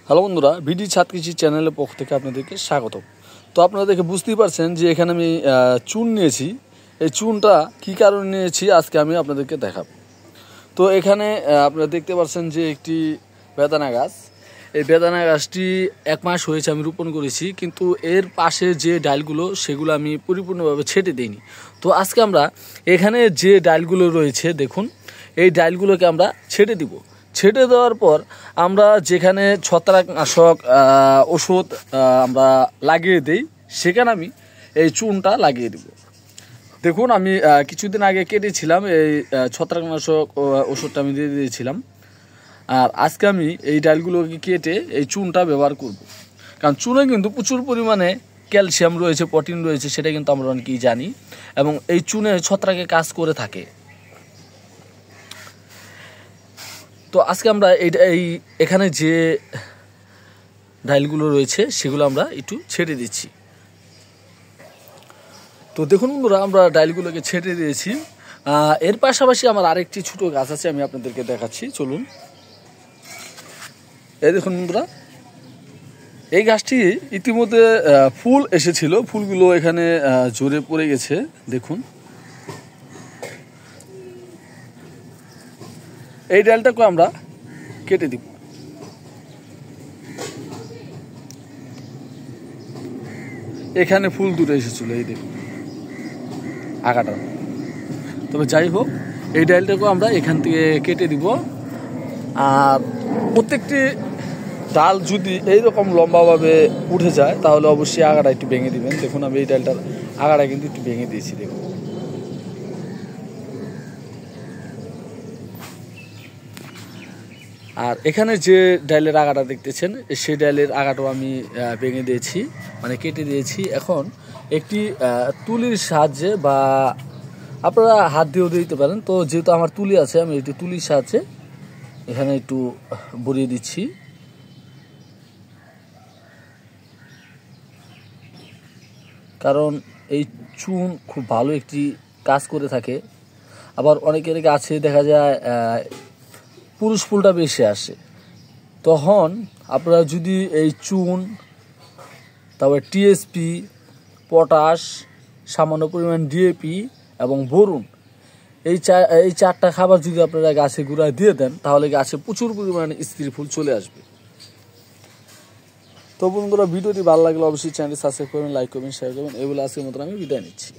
Hello বন্ধুরা, BD ছাদ কৃষি চ্যানেলের পক্ষ থেকে আপনাদেরকে স্বাগত। তো আপনারা দেখে বুঝতেই পারছেন যে এখানে আমি চুন নিয়েছি। এই চুনটা কী কারণে নিয়েছি আজকে আমি আপনাদেরকে দেখাবো। তো এখানে আপনারা দেখতে পাচ্ছেন যে একটি বেদানা গাছ। এই বেদানা গাছটি 1 মাস হয়েছে আমি রোপণ করেছি, কিন্তু এর পাশে যে ডালগুলো সেগুলো আমি পরিপূর্ণভাবে ছেটে দিইনি। তো আজকে আমরা এখানে যে ডালগুলো রয়েছে দেখুন, এই ডালগুলোকে আমরা ছেটে দিব। ছেটে দেওয়ার পর আমরা যেখানে ছত্রাকনাশক ওষুধ আমরা লাগিয়ে দিই, সেখানে আমি এই চুনটা লাগিয়ে দিব। দেখুন, আমি কিছুদিন আগে কেটেছিলাম এই ছত্রাকনাশক ওষুধটা আমি দিয়ে দিয়েছিলাম। আর আজকে আমি এই ডালগুলোকে কেটে এই চুনটা ব্যবহার করব। কারণ চুনে কিন্তু প্রচুর পরিমাণে ক্যালসিয়াম রয়েছে, প্রোটিন রয়েছে, সেটা কিন্তু আমরা অনেকেই জানি, এবং এই চুনে ছত্রাকে কাজ করে থাকে। তো আজকে আমরা এখানে যে ডালগুলো রয়েছে সেগুলো আমরা একটু ছেড়ে দিচ্ছি। তো দেখুন বন্ধুরা, আমরা ডালগুলোকে ছেড়ে দিয়েছি। এর পাশাপাশি আমার আরেকটি ছোট গাছ আছে, আমি আপনাদেরকে দেখাচ্ছি, চলুন। এই দেখুন বন্ধুরা, এই গাছটি ইতিমধ্যে ফুল এসেছিল, ফুলগুলো এখানে ঝরে পড়ে গেছে। দেখুন, এই ডালটাকে আমরা কেটে দিব। এখানে ফুল দুটো এসেছিল, এই দেখুন আগাটা। তবে যাই হোক, এই ডালটাকেও আমরা এখান থেকে কেটে দিব। আর প্রত্যেকটি ডাল যদি এইরকম লম্বাভাবে উঠে যায় তাহলে অবশ্যই আগাটা একটু ভেঙে দিবেন। দেখুন, আমি এই ডালটার আগাটা কিন্তু একটু ভেঙে দিয়েছি। দেখুন, আর এখানে যে ডালের আগাটা দেখতেছেন, সেই ডালের আগাটাও আমি ভেঙে দিয়েছি, মানে কেটে দিয়েছি। এখন একটি তুলির সাহায্যে, বা আপনারা হাত দিয়েও দিতে পারেন, তো যেহেতু আমার তুলি আছে, আমি একটি তুলির সাহায্যে এখানে একটু বড়িয়ে দিচ্ছি। কারণ এই চুন খুব ভালো একটি কাজ করে থাকে। আবার অনেকের গাছে দেখা যায় পুরুষ ফুলটা বেশি আসে। তখন আপনারা যদি এই চুন, তারপরে টিএসপি, পটাশ, সামান্য পরিমাণ ডিএপি এবং বোরন, এই চারটা খাবার যদি আপনারা গাছে গুঁড়ায় দিয়ে দেন, তাহলে গাছে প্রচুর পরিমাণে স্ত্রী ফুল চলে আসবে। তো বন্ধুরা, ভিডিওটি ভালো লাগলে অবশ্যই চ্যানেলটি সাবস্ক্রাইব করবেন, লাইক করবেন, শেয়ার করবেন। এগুলো আজকের মতন আমি বিদায় নিচ্ছি।